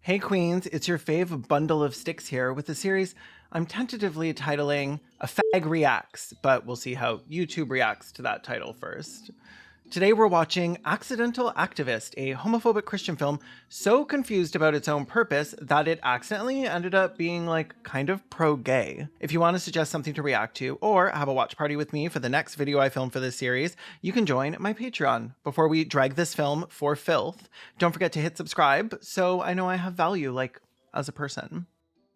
Hey Queens, it's your fave bundle of sticks here with a series I'm tentatively titling A Fag Reacts, but we'll see how YouTube reacts to that title first. Today we're watching Accidental Activist, a homophobic Christian film so confused about its own purpose that it accidentally ended up being kind of pro-gay. If you want to suggest something to react to or have a watch party with me for the next video I film for this series, you can join my Patreon. Before we drag this film for filth, don't forget to hit subscribe so I know I have value as a person.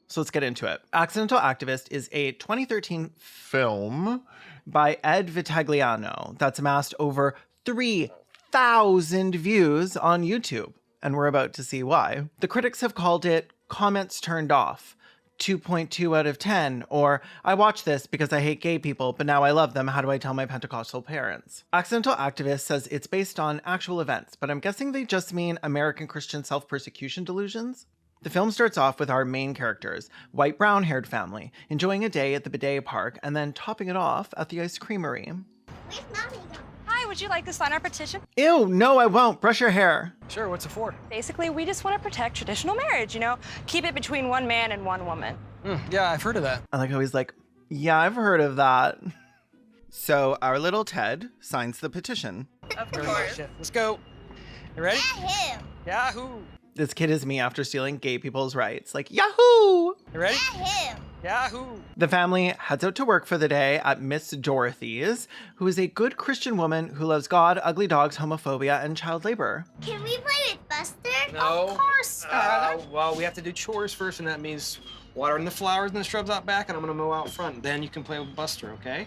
So let's get into it. Accidental Activist is a 2013 film by Ed Vitagliano that's amassed over 3,000 views on YouTube, and we're about to see why. The critics have called it comments turned off, 2.2 out of 10, or I watched this because I hate gay people, but now I love them. How do I tell my Pentecostal parents? Accidental Activist says it's based on actual events, but I'm guessing they just mean American Christian self-persecution delusions. The film starts off with our main characters, white brown-haired family, enjoying a day at the bidet park and then topping it off at the ice creamery. Where's Mommy? Hi, would you like to sign our petition? Ew, no, I won't. Brush your hair. Sure, what's it for? Basically, we just want to protect traditional marriage, keep it between one man and one woman. Yeah, I've heard of that. I like how he's like, yeah, I've heard of that. So our little Ted signs the petition. Of course. Let's go. You ready? Him. Yahoo! This kid is me after stealing gay people's rights. Yahoo! You ready? Him. Yahoo! The family heads out to work for the day at Miss Dorothy's, who is a good Christian woman who loves God, ugly dogs, homophobia, and child labor. Can we play with Buster? No. Of course. Well, we have to do chores first, and that means watering the flowers and the shrubs out back, and I'm gonna mow out front. Then you can play with Buster, okay?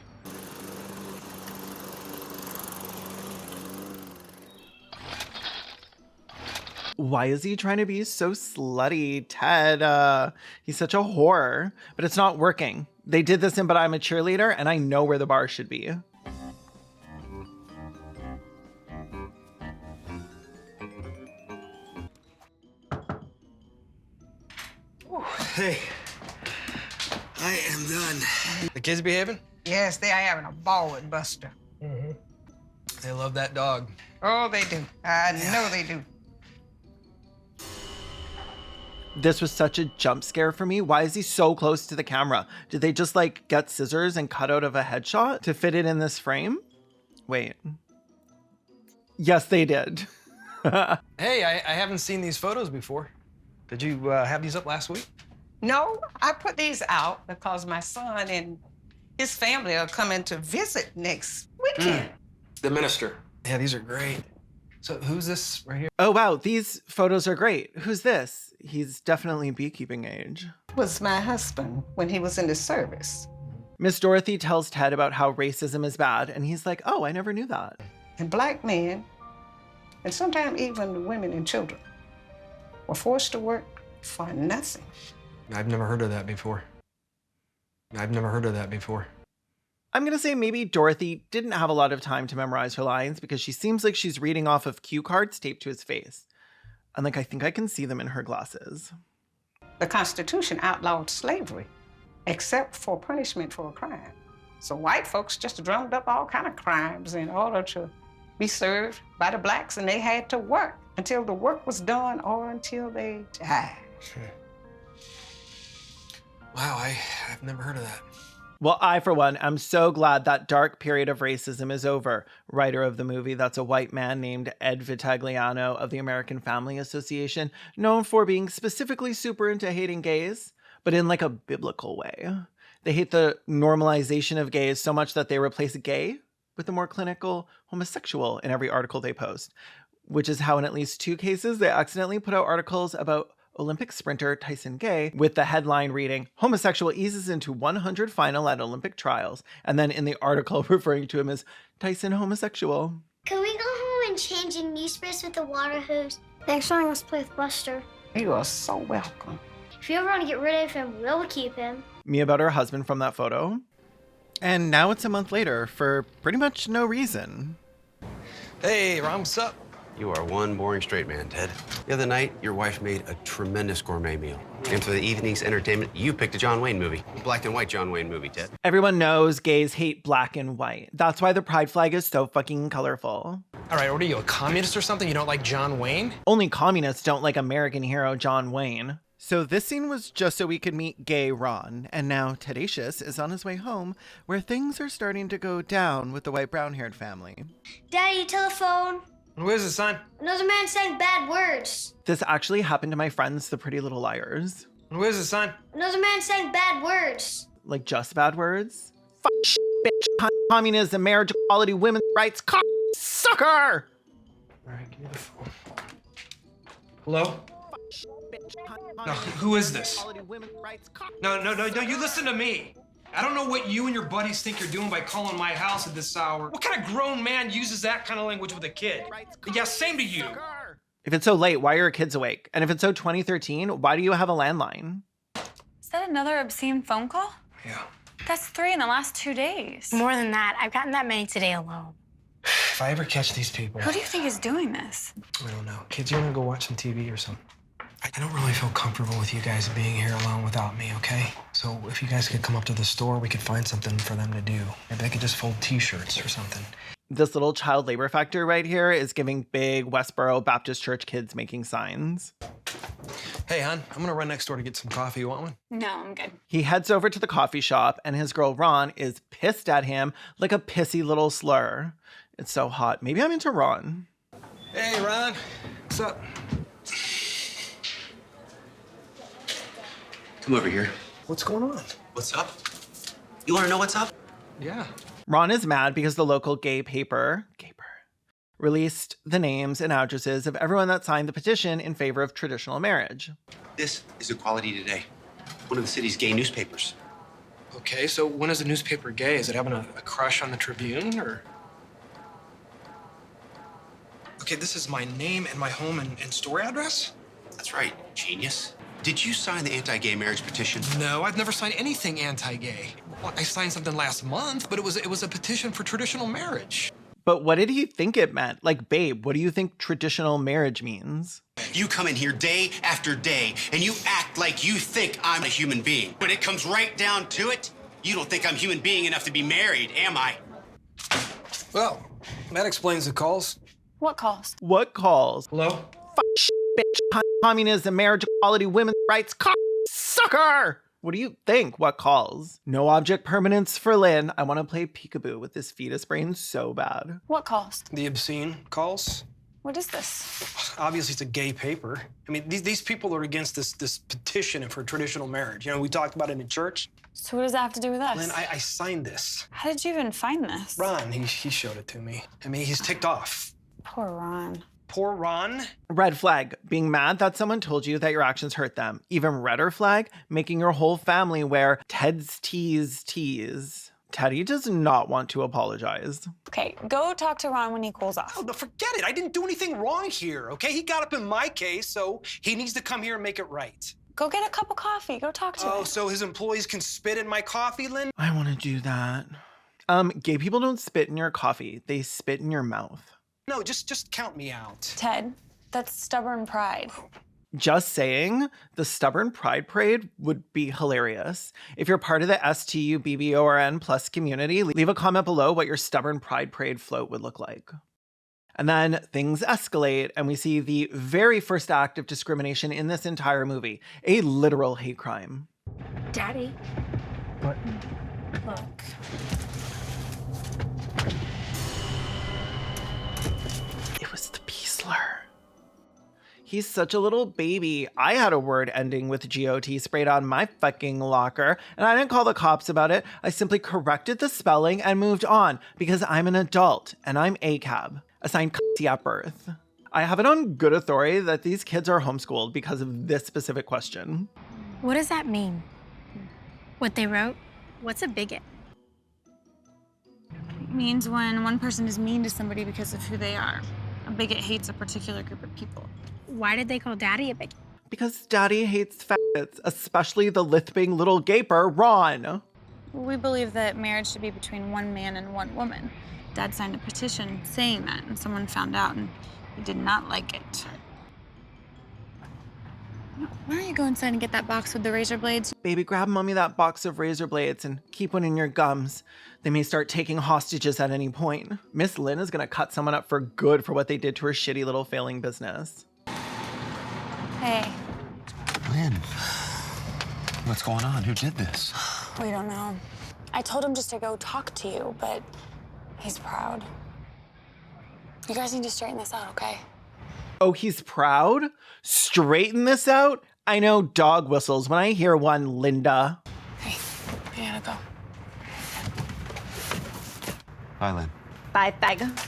Why is he trying to be so slutty, Ted? He's such a whore, but it's not working. They did this in But I'm a Cheerleader, and I know where the bar should be. Hey, I am done. The kids behaving? Yes, they are having a ball with Buster. They love that dog. Oh, they do. I know they do. This was such a jump scare for me. Why is he so close to the camera? Did they just get scissors and cut out of a headshot to fit it in this frame? Wait. Yes, they did. Hey, I haven't seen these photos before. Did you have these up last week? No, I put these out because my son and his family are coming to visit next weekend. The minister. Yeah, these are great. So who's this right here? Oh, wow. These photos are great. Who's this? He's definitely beekeeping age. Was my husband when he was in the service. Miss Dorothy tells Ted about how racism is bad, and he's like, oh, I never knew that. And black men, and sometimes even the women and children, were forced to work for nothing. I've never heard of that before. I've never heard of that before. I'm going to say maybe Dorothy didn't have a lot of time to memorize her lines because she seems like she's reading off of cue cards taped to his face. And I think I can see them in her glasses. The Constitution outlawed slavery, except for punishment for a crime. So white folks just drummed up all kind of crimes in order to be served by the blacks, and they had to work until the work was done or until they died. Wow, I've never heard of that. Well, I, for one, am so glad that dark period of racism is over. Writer of the movie, that's a white man named Ed Vitagliano of the American Family Association, known for being specifically super into hating gays, but in a biblical way. They hate the normalization of gays so much that they replace gay with the more clinical homosexual in every article they post, which is how in at least 2 cases they accidentally put out articles about Olympic sprinter Tyson Gay with the headline reading, homosexual eases into 100 final at Olympic trials, and then in the article referring to him as Tyson homosexual. Can we go home and change in new space with the water hose? Next time, let's play with Buster. You are so welcome. If you ever want to get rid of him, we'll keep him. Me about her husband from that photo. And now it's a month later for pretty much no reason. Hey, Ron, what's up? You are one boring straight man, Ted. The other night, your wife made a tremendous gourmet meal. And for the evening's entertainment, you picked a John Wayne movie. A black and white John Wayne movie, Ted. Everyone knows gays hate black and white. That's why the pride flag is so fucking colorful. All right, what are you, a communist or something? You don't like John Wayne? Only communists don't like American hero John Wayne. So this scene was just so we could meet gay Ron, and now Tadasius is on his way home, where things are starting to go down with the white brown-haired family. Daddy, telephone. What is it, son? Another man saying bad words. This actually happened to my friends, the Pretty Little Liars. What is it, son? Another man saying bad words. Like just bad words? Fuck, bitch, communism, marriage equality, women's rights, sucker! All right, give me the phone. Hello? No, who is this? No, you listen to me. I don't know what you and your buddies think you're doing by calling my house at this hour. What kind of grown man uses that kind of language with a kid? Yeah, same to you. If it's so late, why are your kids awake? And if it's so 2013, why do you have a landline? Is that another obscene phone call? Yeah. That's 3 in the last 2 days. More than that. I've gotten that many today alone. If I ever catch these people... Who do you think is doing this? I don't know. Kids, you want to go watch some TV or something? I don't really feel comfortable with you guys being here alone without me, okay? So if you guys could come up to the store, we could find something for them to do. Maybe they could just fold T-shirts or something. This little child labor factor right here is giving big Westboro Baptist Church kids making signs. Hey, hon, I'm gonna run next door to get some coffee. You want one? No, I'm good. He heads over to the coffee shop, and his girl Ron is pissed at him like a pissy little slur. It's so hot. Maybe I'm into Ron. Hey, Ron. What's up? Come over here. What's going on? What's up? You want to know what's up? Yeah. Ron is mad because the local gay paper released the names and addresses of everyone that signed the petition in favor of traditional marriage. This is Equality Today, one of the city's gay newspapers. Okay, so when is the newspaper gay? Is it having a crush on the Tribune, or? Okay, this is my name and my home and store address? That's right, genius. Did you sign the anti-gay marriage petition? No, I've never signed anything anti-gay. Well, I signed something last month, but it was a petition for traditional marriage. But what did he think it meant? Like, babe, what do you think traditional marriage means? You come in here day after day, and you act like you think I'm a human being. When it comes right down to it, you don't think I'm human being enough to be married, am I? Well, that explains the calls. What calls? What calls? Hello? Bitch, communism, marriage equality, women's rights, sucker! What do you think? What calls? No object permanence for Lynn. I want to play peekaboo with this fetus brain so bad. What calls? The obscene calls. What is this? Obviously, it's a gay paper. I mean, these people are against this petition for traditional marriage. You know, we talked about it in church. So what does that have to do with us? Lynn, I signed this. How did you even find this? Ron, he showed it to me. I mean, he's ticked off. Poor Ron. Poor Ron. Red flag, being mad that someone told you that your actions hurt them. Even redder flag, making your whole family wear Ted's tees. Teddy does not want to apologize. Okay, go talk to Ron when he cools off. Oh, no, forget it. I didn't do anything wrong here, okay? He got up in my case, so he needs to come here and make it right. Go get a cup of coffee. Go talk to him. Oh, so his employees can spit in my coffee, Lynn? I want to do that. Gay people don't spit in your coffee. They spit in your mouth. No, just count me out. Ted, that's stubborn pride. Just saying, the stubborn pride parade would be hilarious. If you're part of the STUBBORN plus community, leave a comment below what your stubborn pride parade float would look like. And then things escalate, and we see the very first act of discrimination in this entire movie, a literal hate crime. Daddy. What? Look. It was the P slur. He's such a little baby. I had a word ending with GOT sprayed on my fucking locker, and I didn't call the cops about it. I simply corrected the spelling and moved on because I'm an adult and I'm ACAB, assigned C at birth. I have it on good authority that these kids are homeschooled because of this specific question. What does that mean? What they wrote? What's a bigot? It means when one person is mean to somebody because of who they are. A bigot hates a particular group of people. Why did they call Daddy a bigot? Because Daddy hates faggots, especially the lisping little gaper, Ron. We believe that marriage should be between one man and one woman. Dad signed a petition saying that, and someone found out, and he did not like it. Why don't you go inside and get that box with the razor blades? Baby, grab mommy that box of razor blades and keep one in your gums. They may start taking hostages at any point. Miss Lynn is gonna cut someone up for good for what they did to her shitty little failing business. Hey. Lynn, what's going on? Who did this? We don't know. I told him just to go talk to you, but he's proud. You guys need to straighten this out, okay? Oh, he's proud? Straighten this out? I know dog whistles when I hear one, Linda. Hey, I gotta go. Bye, Lynn. Bye, Fag.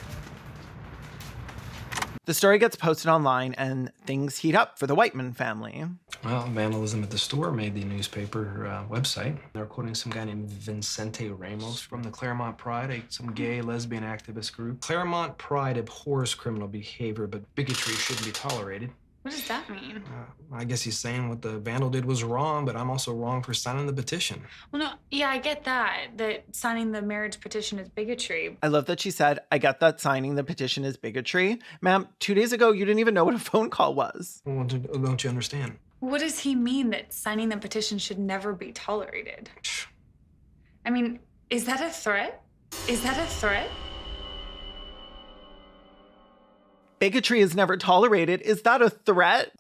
The story gets posted online and things heat up for the Whiteman family. Well, vandalism at the store made the newspaper website. They're quoting some guy named Vincente Ramos from the Claremont Pride, some gay lesbian activist group. Claremont Pride abhors criminal behavior, but bigotry shouldn't be tolerated. What does that mean? I guess he's saying what the vandal did was wrong, but I'm also wrong for signing the petition. Well, no, yeah, I get that signing the marriage petition is bigotry. I love that she said, I get that signing the petition is bigotry. Ma'am, 2 days ago, you didn't even know what a phone call was. Well, don't you understand? What does he mean that signing the petition should never be tolerated? I mean, is that a threat? Is that a threat? Bigotry is never tolerated. Is that a threat?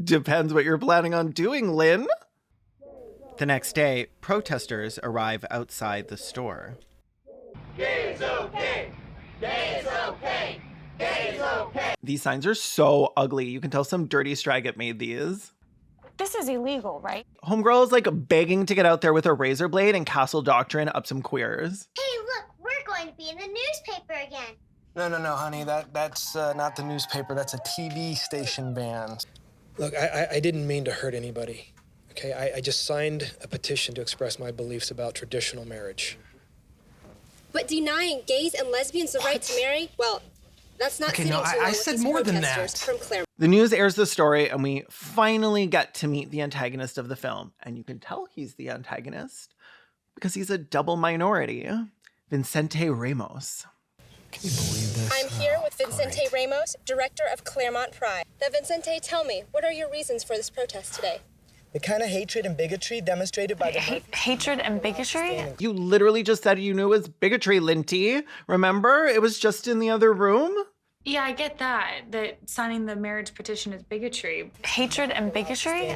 Depends what you're planning on doing, Lynn. The next day, protesters arrive outside the store. Gay's okay! Gay's okay! Gay's okay! These signs are so ugly. You can tell some dirty straggit made these. This is illegal, right? Homegirl is like begging to get out there with a razor blade and castle doctrine up some queers. Hey, look, we're going to be in the newspaper again. No, honey, that's not the newspaper. That's a TV station van. Look, I didn't mean to hurt anybody, okay? I just signed a petition to express my beliefs about traditional marriage. But denying gays and lesbians the right to marry, well, that's not Okay, no, I said more than that. From Claremont. The news airs the story, and we finally get to meet the antagonist of the film. And you can tell he's the antagonist because he's a double minority, Vincente Ramos. Can you believe this? I'm here with Vincente Great. Ramos, director of Claremont Pride. Now, Vincente, tell me, what are your reasons for this protest today? The kind of hatred and bigotry demonstrated by the... Hatred and bigotry? You literally just said you knew it was bigotry, Linty. Remember? It was just in the other room. Yeah, I get that signing the marriage petition is bigotry. Hatred and bigotry?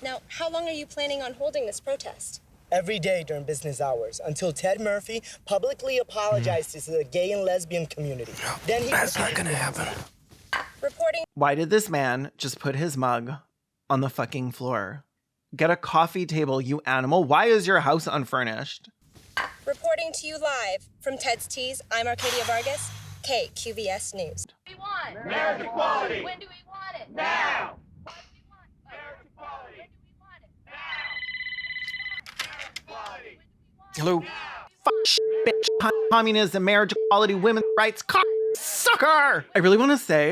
Now, how long are you planning on holding this protest? Every day during business hours, until Ted Murphy publicly apologizes to the gay and lesbian community. Then That's not gonna happen. Reporting... Why did this man just put his mug on the fucking floor? Get a coffee table, you animal. Why is your house unfurnished? Reporting to you live from Ted's Teas, I'm Arcadia Vargas, KQVS News. We want marriage equality. When do we want it? Now. What do we want? Marriage equality. When do we want it? Now. Marriage equality. Hello? Fuck, bitch, communism, marriage equality, women's rights, sucker! I really want to say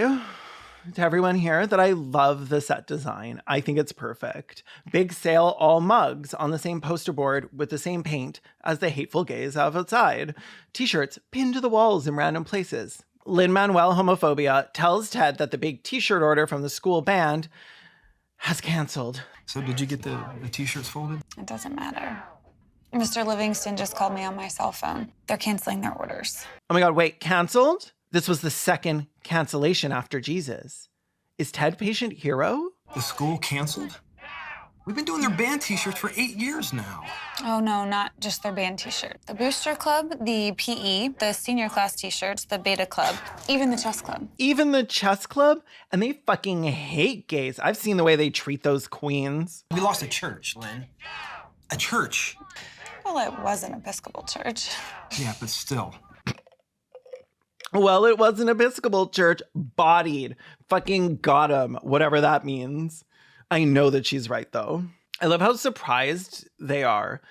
to everyone here that I love the set design. I think it's perfect. Big sale, all mugs on the same poster board with the same paint as the hateful gays have outside. T-shirts pinned to the walls in random places. Lin-Manuel Homophobia tells Ted that the big T-shirt order from the school band has canceled. So did you get the T-shirts folded? It doesn't matter. Mr. Livingston just called me on my cell phone. They're canceling their orders. Oh my God, wait, canceled? This was the second cancellation after Jesus. Is Ted patient hero? The school canceled? We've been doing their band T-shirts for 8 years now. Oh, no, not just their band T-shirt. The Booster Club, the PE, the senior class T-shirts, the Beta Club, even the Chess Club. Even the Chess Club? And they fucking hate gays. I've seen the way they treat those queens. We lost a church, Lynn. A church. Well, it was an Episcopal church. Yeah, but still. Well, it was an Episcopal church. Bodied. Fucking got him. Whatever that means. I know that she's right, though. I love how surprised they are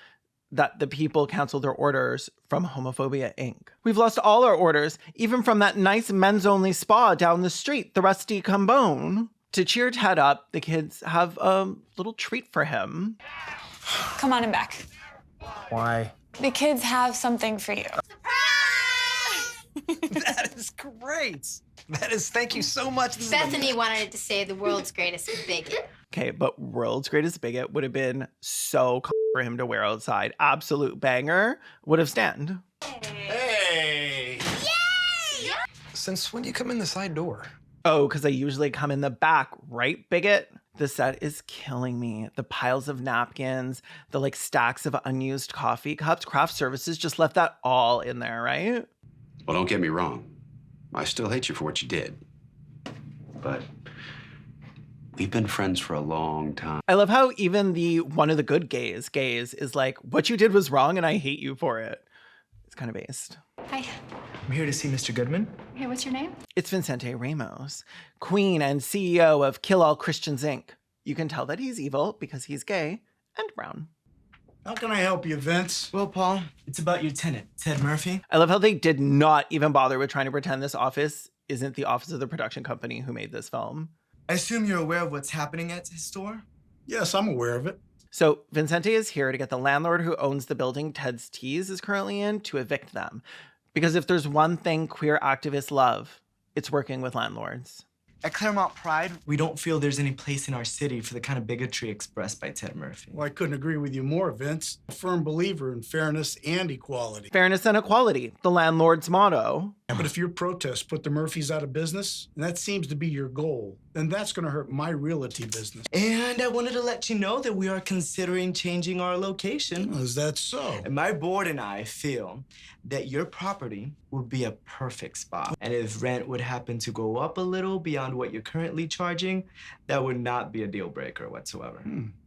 that the people canceled their orders from Homophobia Inc. We've lost all our orders, even from that nice men's-only spa down the street, the Rusty Cambone. To cheer Ted up, the kids have a little treat for him. Come on in back. Why? The kids have something for you. That is great. Thank you so much. Bethany wanted to say the world's greatest bigot. Okay, but world's greatest bigot would have been so for him to wear outside. Absolute banger. Would have stand. Hey. Yay! Since when do you come in the side door? Oh, because I usually come in the back, right, bigot? The set is killing me. The piles of napkins, the like stacks of unused coffee cups. Craft Services just left that all in there, right? Well, don't get me wrong. I still hate you for what you did. But we've been friends for a long time. I love how even the one of the good gays is like, what you did was wrong and I hate you for it. It's kind of based. Hi. I'm here to see Mr. Goodman. Hey, what's your name? It's Vicente Ramos, Queen and CEO of Kill All Christians, Inc. You can tell that he's evil because he's gay and brown. How can I help you, Vince? Well, Paul, it's about your tenant, Ted Murphy. I love how they did not even bother with trying to pretend this office isn't the office of the production company who made this film. I assume you're aware of what's happening at his store? Yes, I'm aware of it. So Vicente is here to get the landlord who owns the building Ted's Teas is currently in to evict them. Because if there's one thing queer activists love, it's working with landlords. At Claremont Pride, we don't feel there's any place in our city for the kind of bigotry expressed by Ted Murphy. Well, I couldn't agree with you more, Vince. A firm believer in fairness and equality. Fairness and equality, the landlord's motto. But if your protests put the Murphys out of business, and that seems to be your goal, then that's going to hurt my realty business. And I wanted to let you know that we are considering changing our location. Oh, is that so? And my board and I feel that your property would be a perfect spot. And if rent would happen to go up a little beyond what you're currently charging, that would not be a deal breaker whatsoever.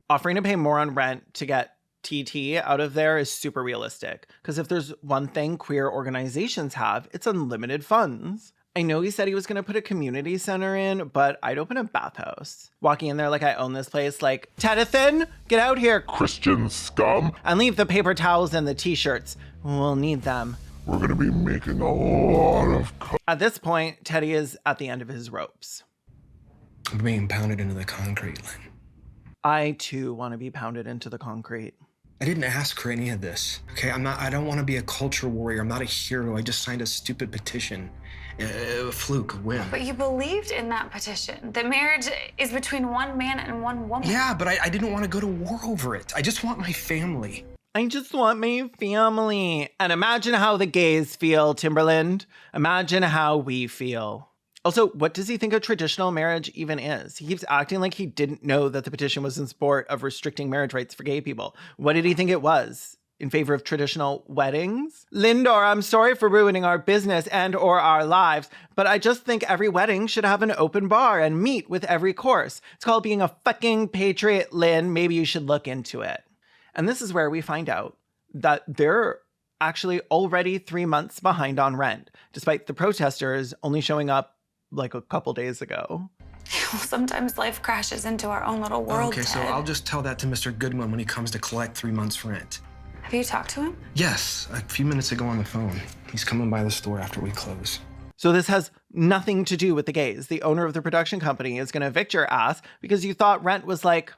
Offering to pay more on rent to get TT out of there is super realistic. Because if there's one thing queer organizations have, it's unlimited funds. I know he said he was going to put a community center in, but I'd open a bathhouse. Walking in there like I own this place, like, Tedithan, get out here, Christian scum. And leave the paper towels and the t-shirts. We'll need them. We're going to be making a lot of... At this point, Teddy is at the end of his ropes. I'm being pounded into the concrete, Lynn. I, too, want to be pounded into the concrete. I didn't ask for any of this, okay? I don't want to be a culture warrior. I'm not a hero. I just signed a stupid petition. A fluke, a whim. But you believed in that petition. That marriage is between one man and one woman. Yeah, but I didn't want to go to war over it. I just want my family. I just want my family. And imagine how the gays feel, Timberland. Imagine how we feel. Also, what does he think a traditional marriage even is? He keeps acting like he didn't know that the petition was in support of restricting marriage rights for gay people. What did he think it was? In favor of traditional weddings? Lindor, I'm sorry for ruining our business and or our lives, but I just think every wedding should have an open bar and meat with every course. It's called being a fucking patriot, Lynn. Maybe you should look into it. And this is where we find out that they're actually already 3 months behind on rent, despite the protesters only showing up like a couple days ago. Sometimes life crashes into our own little world, Okay, so Ted. I'll just tell that to Mr. Goodwin when he comes to collect 3 months' rent. Have you talked to him? Yes, a few minutes ago on the phone. He's coming by the store after we close. So this has nothing to do with the gays. The owner of the production company is going to evict your ass because you thought rent was like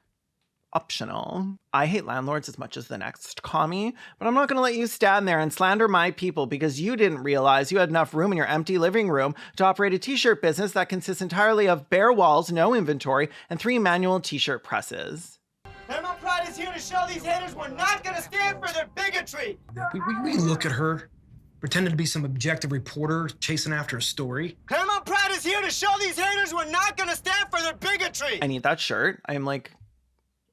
optional. I hate landlords as much as the next commie, but I'm not going to let you stand there and slander my people because you didn't realize you had enough room in your empty living room to operate a t-shirt business that consists entirely of bare walls, no inventory, and 3 manual t-shirt presses. Claremont Pride is here to show these haters we're not gonna stand for their bigotry. We look at her, pretending to be some objective reporter chasing after a story. Claremont Pride is here to show these haters we're not gonna stand for their bigotry. I need that shirt. I'm like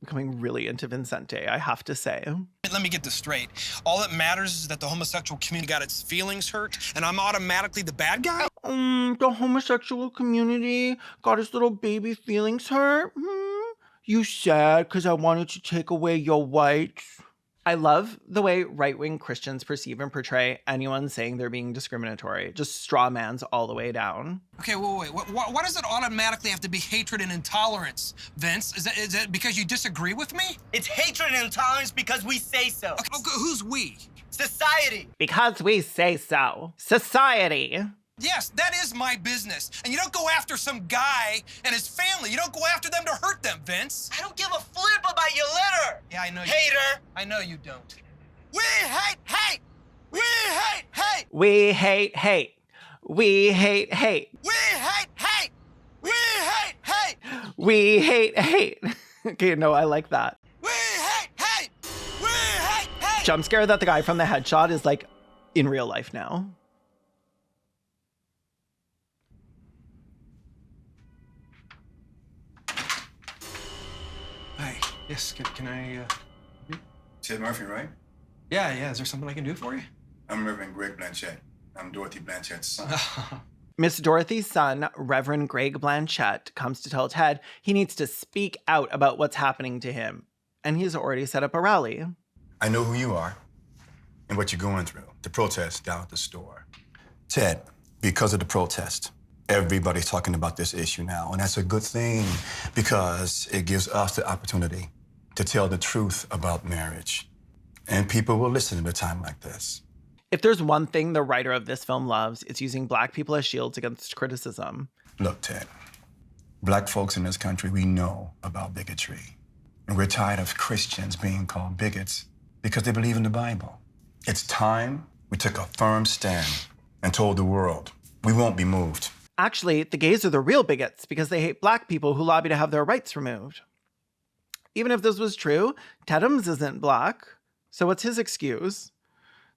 becoming really into Vicente, I have to say. Let me get this straight. All that matters is that the homosexual community got its feelings hurt, and I'm automatically the bad guy? The homosexual community got its little baby feelings hurt? You sad because I wanted to take away your whites? I love the way right-wing Christians perceive and portray anyone saying they're being discriminatory. Just straw mans all the way down. Okay, wait. Why does it automatically have to be hatred and intolerance, Vince? Is that because you disagree with me? It's hatred and intolerance because we say so. Okay, who's we? Society. Because we say so. Society. Yes, that is my business. And you don't go after some guy and his family. You don't go after them to hurt them, Vince. I don't give a flip about your litter. Yeah, I know you Hater. I know you don't. We hate hate. We hate hate. We hate hate. We hate hate. We hate hate! We hate hate! We hate hate. Okay, no, I like that. We hate hate! We hate hate! Jump scare that the guy from the headshot is like in real life now. Hi. Yes, can I, Ted Murphy, right? Yeah, is there something I can do for you? I'm Reverend Greg Blanchett. I'm Dorothy Blanchett's son. Miss Dorothy's son, Reverend Greg Blanchett, comes to tell Ted he needs to speak out about what's happening to him. And he's already set up a rally. I know who you are and what you're going through, the protest down at the store. Ted, because of the protest, everybody's talking about this issue now, and that's a good thing because it gives us the opportunity to tell the truth about marriage. And people will listen at a time like this. If there's one thing the writer of this film loves, it's using Black people as shields against criticism. Look, Ted, Black folks in this country, we know about bigotry. And we're tired of Christians being called bigots because they believe in the Bible. It's time we took a firm stand and told the world we won't be moved. Actually, the gays are the real bigots because they hate Black people who lobby to have their rights removed. Even if this was true, Tedums isn't Black, so what's his excuse?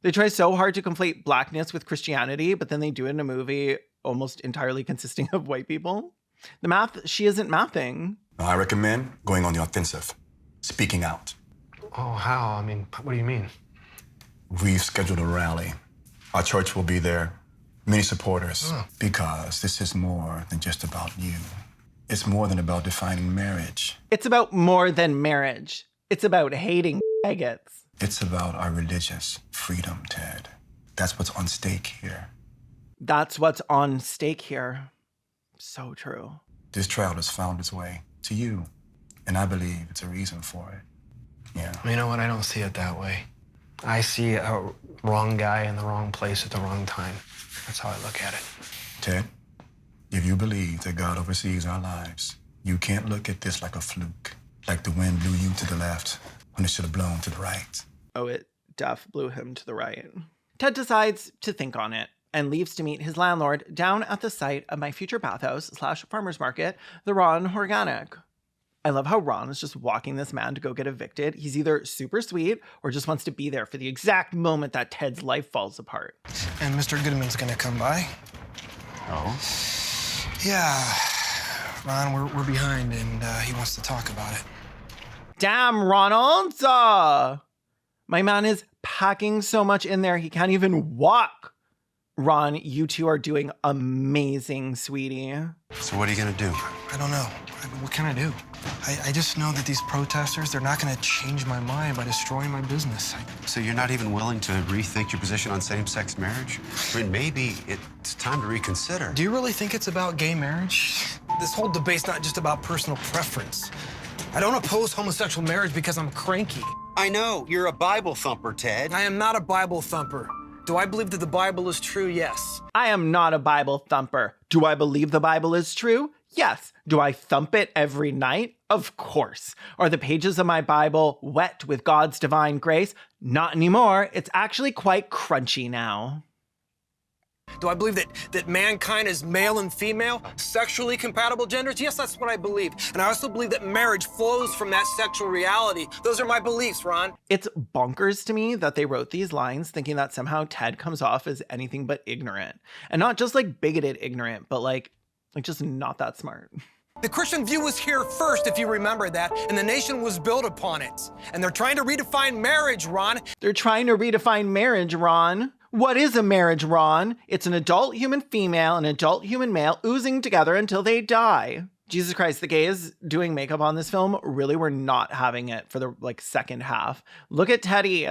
They try so hard to conflate Blackness with Christianity, but then they do it in a movie almost entirely consisting of white people. The math, she isn't mathing. I recommend going on the offensive, speaking out. Oh, how? I mean, what do you mean? We've scheduled a rally. Our church will be there, many supporters, because this is more than just about you. It's more than about defining marriage. It's about more than marriage. It's about hating bigots. It's about our religious freedom, Ted. That's what's on stake here. That's what's on stake here. So true. This trial has found its way to you, and I believe it's a reason for it. Yeah. You know what? I don't see it that way. I see a wrong guy in the wrong place at the wrong time. That's how I look at it. Ted, if you believe that God oversees our lives, you can't look at this like a fluke, like the wind blew you to the left when it should have blown to the right. Oh, it def blew him to the right. Ted decides to think on it and leaves to meet his landlord down at the site of my future bathhouse / farmer's market, the Ron Organic. I love how Ron is just walking this man to go get evicted. He's either super sweet or just wants to be there for the exact moment that Ted's life falls apart. And Mr. Goodman's gonna come by. Oh? Yeah. Ron, we're behind, and he wants to talk about it. Damn, Ronald! My man is packing so much in there, he can't even walk. Ron, you two are doing amazing, sweetie. So what are you gonna do? I don't know. What can I do? I just know that these protesters, they're not gonna change my mind by destroying my business. So you're not even willing to rethink your position on same-sex marriage? I mean, maybe it's time to reconsider. Do you really think it's about gay marriage? This whole debate's not just about personal preference. I don't oppose homosexual marriage because I'm cranky. I know, you're a Bible thumper, Ted. I am not a Bible thumper. Do I believe that the Bible is true? Yes. I am not a Bible thumper. Do I believe the Bible is true? Yes. Do I thump it every night? Of course. Are the pages of my Bible wet with God's divine grace? Not anymore. It's actually quite crunchy now. Do I believe that mankind is male and female, sexually compatible genders? Yes, that's what I believe. And I also believe that marriage flows from that sexual reality. Those are my beliefs, Ron. It's bonkers to me that they wrote these lines thinking that somehow Ted comes off as anything but ignorant. And not just like bigoted ignorant, but like just not that smart. The Christian view was here first, if you remember that, and the nation was built upon it. And they're trying to redefine marriage, Ron. They're trying to redefine marriage, Ron. What is a marriage, Ron? It's an adult human female and adult human male oozing together until they die. Jesus Christ, the gays doing makeup on this film really were not having it for the second half. Look at Teddy.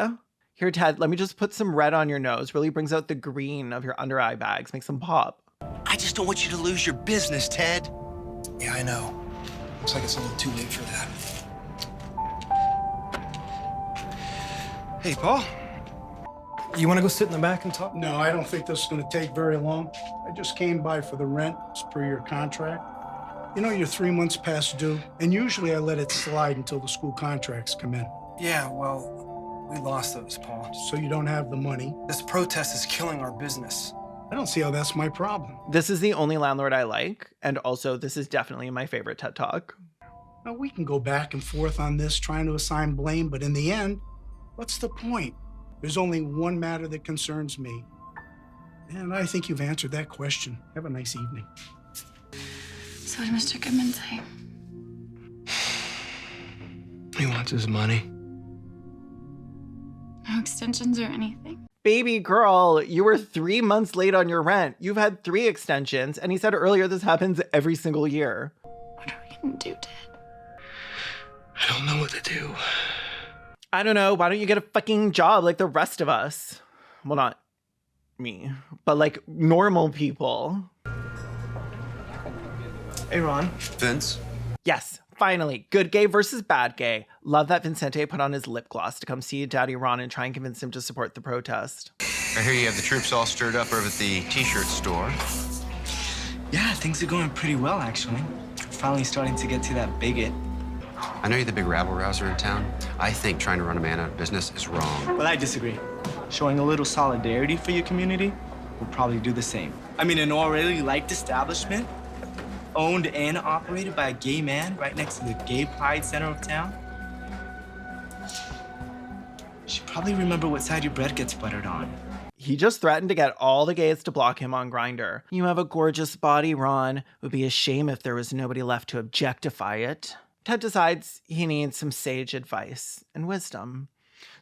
Here, Ted, let me just put some red on your nose. Really brings out the green of your under eye bags. Makes them pop. I just don't want you to lose your business, Ted. Yeah, I know. Looks like it's a little too late for that. Hey, Paul. You want to go sit in the back and talk? No, I don't think this is going to take very long. I just came by for the rent as per your contract. You know, you're 3 months past due, and usually I let it slide until the school contracts come in. Yeah, well, we lost those, Paul. So you don't have the money? This protest is killing our business. I don't see how that's my problem. This is the only landlord I like, and also this is definitely my favorite TED Talk. Now, we can go back and forth on this, trying to assign blame, but in the end, what's the point? There's only one matter that concerns me. And I think you've answered that question. Have a nice evening. So what did Mr. Goodman say? He wants his money. No extensions or anything? Baby girl, you were 3 months late on your rent. You've had 3 extensions, and he said earlier this happens every single year. What are we gonna do, Ted? I don't know what to do. I don't know. Why don't you get a fucking job like the rest of us? Well, not me, but like normal people. Hey, Ron. Vince? Yes, finally. Good gay versus bad gay. Love that Vincente put on his lip gloss to come see Daddy Ron and try and convince him to support the protest. I hear you have the troops all stirred up over at the t-shirt store. Yeah, things are going pretty well, actually. Finally starting to get to that bigot. I know you're the big rabble-rouser in town. I think trying to run a man out of business is wrong. But I disagree. Showing a little solidarity for your community will probably do the same. I mean, an already liked establishment, owned and operated by a gay man right next to the gay pride center of town. You should probably remember what side your bread gets buttered on. He just threatened to get all the gays to block him on Grindr. You have a gorgeous body, Ron. It would be a shame if there was nobody left to objectify it. Ted decides he needs some sage advice and wisdom.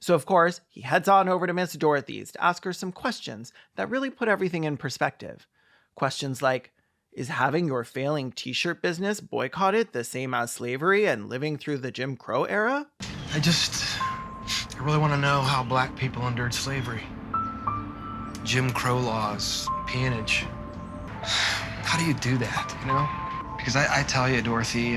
So, of course, he heads on over to Miss Dorothy's to ask her some questions that really put everything in perspective. Questions like, is having your failing t-shirt business boycotted the same as slavery and living through the Jim Crow era? I really want to know how black people endured slavery. Jim Crow laws, peonage. How do you do that, you know? Because I tell you, Dorothy,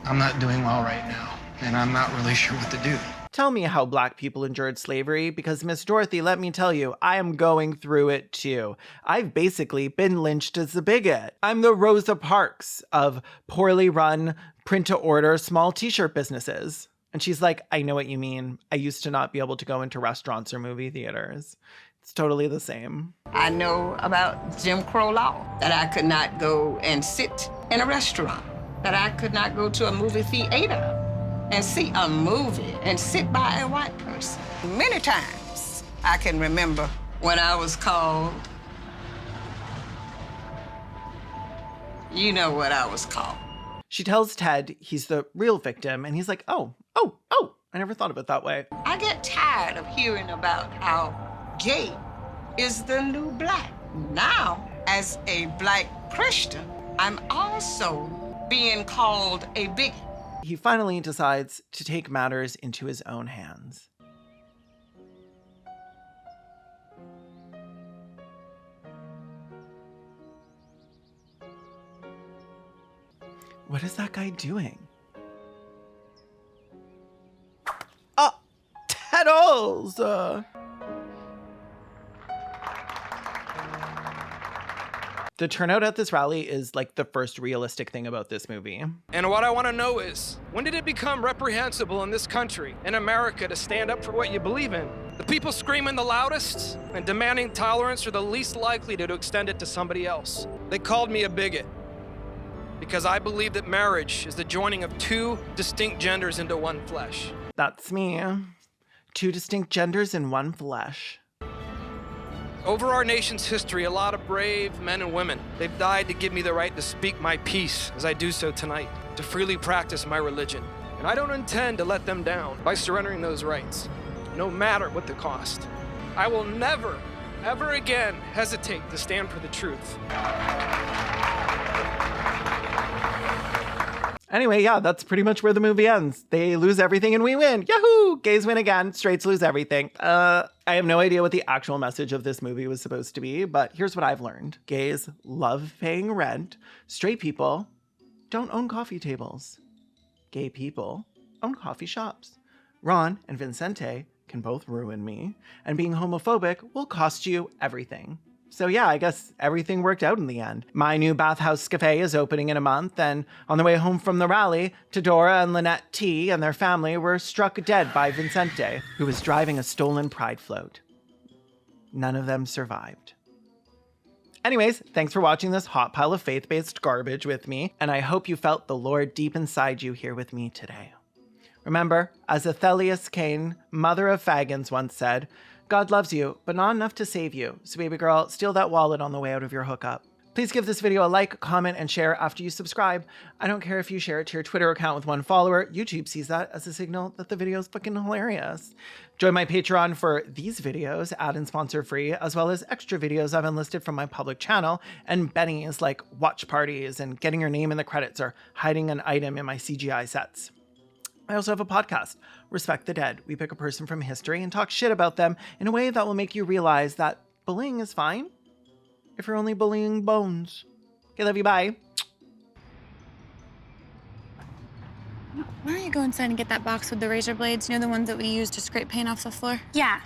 I'm not doing well right now, and I'm not really sure what to do. Tell me how black people endured slavery, because Miss Dorothy, let me tell you, I am going through it too. I've basically been lynched as a bigot. I'm the Rosa Parks of poorly run, print-to-order small t-shirt businesses. And she's like, I know what you mean. I used to not be able to go into restaurants or movie theaters. It's totally the same. I know about Jim Crow law, that I could not go and sit in a restaurant, that I could not go to a movie theater and see a movie and sit by a white person. Many times I can remember when I was called, you know what I was called. She tells Ted he's the real victim, and he's like, oh, I never thought of it that way. I get tired of hearing about how gay is the new black. Now, as a black Christian, I'm also being called a bigot. He finally decides to take matters into his own hands. What is that guy doing? Teddles! The turnout at this rally is like the first realistic thing about this movie. And what I want to know is, when did it become reprehensible in this country, in America, to stand up for what you believe in? The people screaming the loudest and demanding tolerance are the least likely to extend it to somebody else. They called me a bigot because I believe that marriage is the joining of 2 distinct genders into one flesh. That's me. 2 distinct genders in one flesh. Over our nation's history, a lot of brave men and women, they've died to give me the right to speak my piece as I do so tonight, to freely practice my religion. And I don't intend to let them down by surrendering those rights, no matter what the cost. I will never, ever again hesitate to stand for the truth. Anyway, yeah, that's pretty much where the movie ends. They lose everything and we win. Yahoo! Gays win again. Straights lose everything. I have no idea what the actual message of this movie was supposed to be, but here's what I've learned. Gays love paying rent. Straight people don't own coffee tables. Gay people own coffee shops. Ron and Vincente can both ruin me, and being homophobic will cost you everything. So yeah, I guess everything worked out in the end. My new bathhouse cafe is opening in a month, and on the way home from the rally, Tedora and Lynette T and their family were struck dead by Vincente, who was driving a stolen pride float. None of them survived. Anyways, thanks for watching this hot pile of faith-based garbage with me, and I hope you felt the Lord deep inside you here with me today. Remember, as Athelius Cain, mother of Fagans, once said, God loves you, but not enough to save you. So baby girl, steal that wallet on the way out of your hookup. Please give this video a like, comment, and share after you subscribe. I don't care if you share it to your Twitter account with 1 follower. YouTube sees that as a signal that the video is fucking hilarious. Join my Patreon for these videos, ad and sponsor free, as well as extra videos I've enlisted from my public channel, and bennies like watch parties and getting your name in the credits or hiding an item in my CGI sets. I also have a podcast, Respect the Dead. We pick a person from history and talk shit about them in a way that will make you realize that bullying is fine if you're only bullying bones. Okay, love you, bye. Why don't you go inside and get that box with the razor blades? You know, the ones that we use to scrape paint off the floor? Yeah.